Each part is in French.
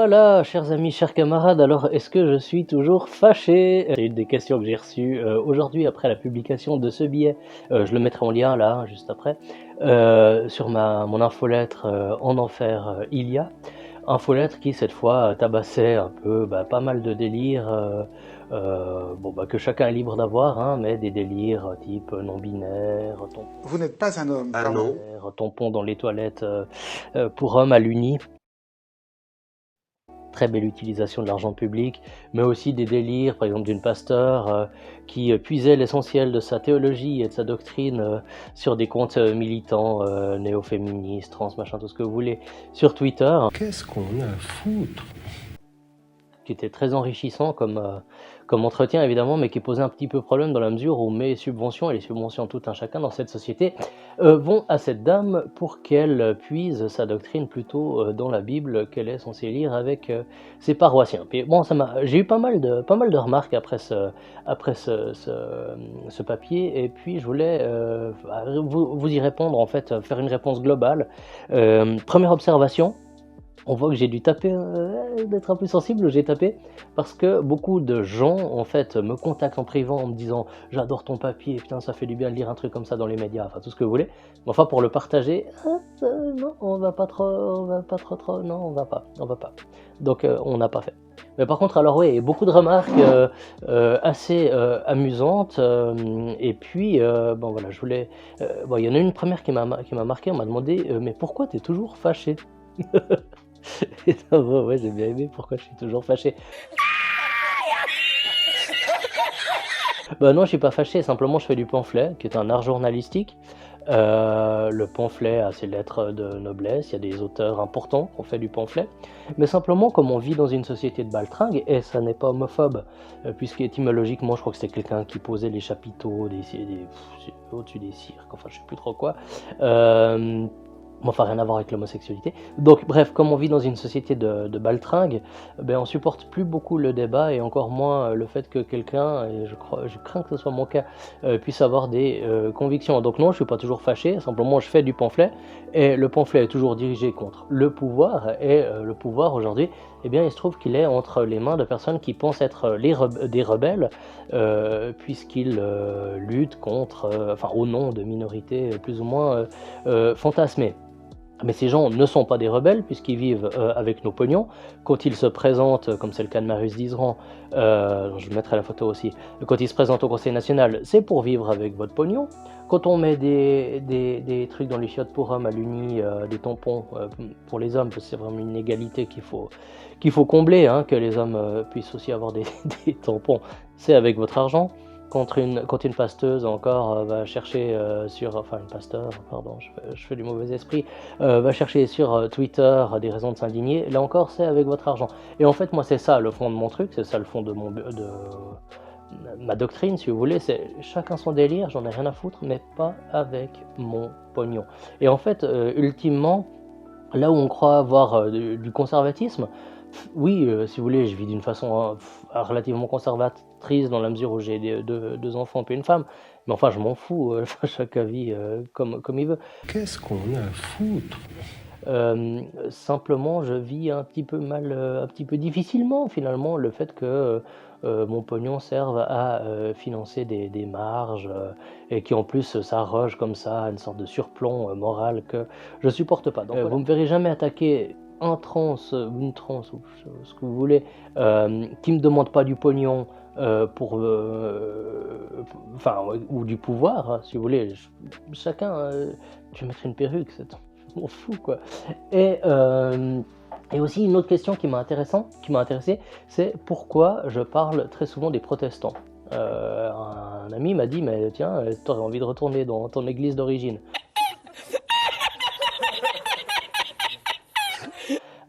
Voilà, chers amis, chers camarades, alors est-ce que je suis toujours fâché? C'est une des questions que j'ai reçues aujourd'hui après la publication de ce billet. Je le mettrai en lien là, juste après, sur mon infolettre En enfer il y a. Infolettre qui cette fois tabassait un peu pas mal de délires que chacun est libre d'avoir, hein, mais des délires type non-binaire, Vous n'êtes pas un homme, pardon. tampon dans les toilettes pour hommes à l'uni. Très belle utilisation de l'argent public, mais aussi des délires, par exemple d'une pasteur qui puisait l'essentiel de sa théologie et de sa doctrine sur des comptes militants, néo-féministes, trans, machin, tout ce que vous voulez, sur Twitter. Qu'est-ce qu'on a à foutre? Qui était très enrichissant comme entretien évidemment, mais qui posait un petit peu problème dans la mesure où mes subventions et les subventions de tout un chacun dans cette société vont à cette dame pour qu'elle puise sa doctrine plutôt dans la Bible qu'elle est censée lire avec ses paroissiens. Puis bon, j'ai eu pas mal de remarques après ce papier, et puis je voulais vous y répondre, en fait, faire une réponse globale. Première observation. On voit que j'ai dû taper, d'être un peu sensible, j'ai tapé, parce que beaucoup de gens, en fait, me contactent en privant en me disant « J'adore ton papier, putain, ça fait du bien de lire un truc comme ça dans les médias », enfin, tout ce que vous voulez. Mais enfin, pour le partager, non, on va pas trop, non, on va pas. Donc, on n'a pas fait. Mais par contre, alors oui, beaucoup de remarques assez amusantes, et puis, bon voilà, je voulais... il y en a une première qui m'a marqué, on m'a demandé « Mais pourquoi t'es toujours fâché ?» Et ouais, j'ai bien aimé pourquoi je suis toujours fâché. Non, je suis pas fâché, simplement je fais du pamphlet, qui est un art journalistique. Le pamphlet a ses lettres de noblesse, il y a des auteurs importants qui ont fait du pamphlet, mais simplement comme on vit dans une société de baltringue, et ça n'est pas homophobe, puisque étymologiquement je crois que c'était quelqu'un qui posait les chapiteaux au-dessus des cirques, enfin je sais plus trop quoi. Enfin, rien à voir avec l'homosexualité. Donc, bref, comme on vit dans une société de baltringue, on supporte plus beaucoup le débat, et encore moins le fait que quelqu'un, et je crains que ce soit mon cas, puisse avoir des convictions. Donc non, je suis pas toujours fâché, simplement je fais du pamphlet, et le pamphlet est toujours dirigé contre le pouvoir, et le pouvoir aujourd'hui, il se trouve qu'il est entre les mains de personnes qui pensent être des rebelles, puisqu'ils luttent contre, au nom de minorités plus ou moins fantasmées. Mais ces gens ne sont pas des rebelles, puisqu'ils vivent avec nos pognons. Quand ils se présentent, comme c'est le cas de Marius Dizeran, je mettrai la photo aussi, quand ils se présentent au Conseil national, c'est pour vivre avec votre pognon. Quand on met des trucs dans les chiottes pour hommes à l'uni, des tampons pour les hommes, parce que c'est vraiment une égalité qu'il faut combler, hein, que les hommes puissent aussi avoir des tampons, c'est avec votre argent. Quand une pasteuse encore va chercher une pasteur, pardon, je fais du mauvais esprit, va chercher sur Twitter des raisons de s'indigner, là encore c'est avec votre argent. Et en fait moi c'est ça le fond de mon truc, c'est ça le fond de ma doctrine, si vous voulez, c'est chacun son délire, j'en ai rien à foutre, mais pas avec mon pognon. Et en fait, ultimement, là où on croit avoir du conservatisme, oui, si vous voulez, je vis d'une façon relativement conservatrice dans la mesure où j'ai deux enfants et une femme, mais enfin je m'en fous, chacun vit comme il veut. Qu'est-ce qu'on a à foutre? Simplement, je vis un petit peu mal, un petit peu difficilement finalement, le fait que mon pognon serve à financer des marges, et qui en plus s'arroge comme ça une sorte de surplomb moral que je supporte pas. Donc, vous me verrez jamais attaquer un trans, une trans, ou ce que vous voulez, qui me demande pas du pognon ou du pouvoir, hein, si vous voulez. Chacun, tu mettrais une perruque, c'est je m'en fous quoi. Et aussi une autre question qui m'a intéressé, c'est pourquoi je parle très souvent des protestants. Un ami m'a dit, mais tiens, t'aurais envie de retourner dans ton église d'origine.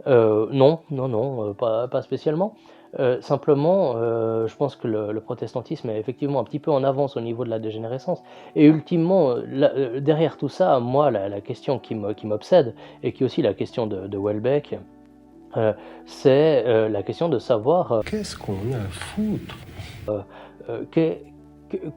Non, pas spécialement. Simplement, je pense que le protestantisme est effectivement un petit peu en avance au niveau de la dégénérescence. Et ultimement, derrière tout ça, moi, la question qui m'obsède, et qui est aussi la question de Welbeck, c'est la question de savoir Qu'est-ce qu'on a à foutre?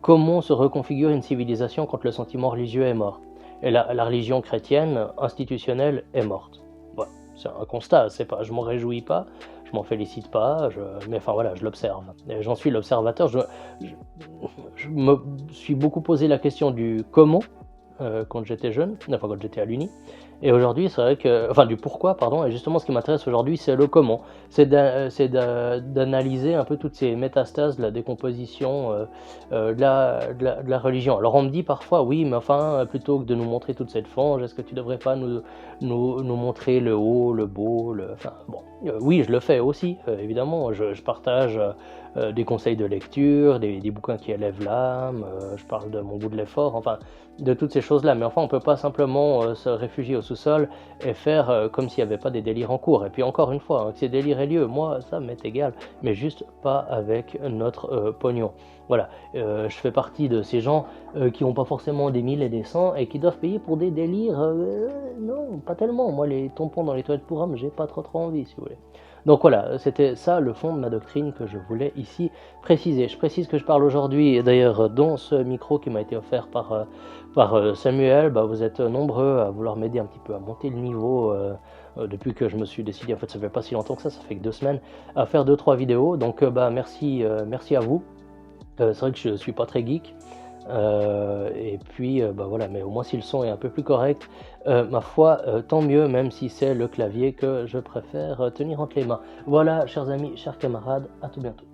comment se reconfigure une civilisation quand le sentiment religieux est mort. Et la religion chrétienne institutionnelle est morte. Voilà. c'est un constat, c'est pas, je m'en réjouis pas, je m'en félicite pas, mais enfin voilà, je l'observe. Et j'en suis l'observateur. Je me suis beaucoup posé la question du comment quand j'étais jeune, enfin quand j'étais à l'Uni. Et aujourd'hui, c'est vrai que, enfin du pourquoi, pardon. Et justement, ce qui m'intéresse aujourd'hui, c'est le comment. D'analyser un peu toutes ces métastases de la décomposition de la religion. Alors on me dit parfois, oui, mais enfin, plutôt que de nous montrer toute cette fange, est-ce que tu devrais pas nous montrer le haut, le beau, enfin bon, oui, je le fais aussi, évidemment. Je partage des conseils de lecture, des bouquins qui élèvent l'âme. Je parle de mon goût de l'effort, enfin de toutes ces choses-là. Mais enfin, on peut pas simplement se réfugier au sous-sol et faire comme s'il n'y avait pas des délires en cours. Et puis encore une fois, que ces délires aient lieu, moi, ça m'est égal, mais juste pas avec notre pognon. Voilà, je fais partie de ces gens qui n'ont pas forcément des 1000 et des 100 et qui doivent payer pour des délires. Non, pas tellement. Moi, les tampons dans les toilettes pour hommes, j'ai pas trop envie, si vous voulez. Donc voilà, c'était ça le fond de ma doctrine que je voulais ici préciser. Je précise que je parle aujourd'hui, d'ailleurs, dans ce micro qui m'a été offert par Samuel. Bah, vous êtes nombreux à vouloir m'aider un petit peu à monter le niveau depuis que je me suis décidé, en fait ça fait pas si longtemps que ça fait que 2 semaines, à faire 2-3 vidéos. Donc bah merci à vous. C'est vrai que je suis pas très geek. Et puis bah voilà, mais au moins si le son est un peu plus correct, ma foi, tant mieux, même si c'est le clavier que je préfère tenir entre les mains. Voilà, chers amis, chers camarades, à tout bientôt.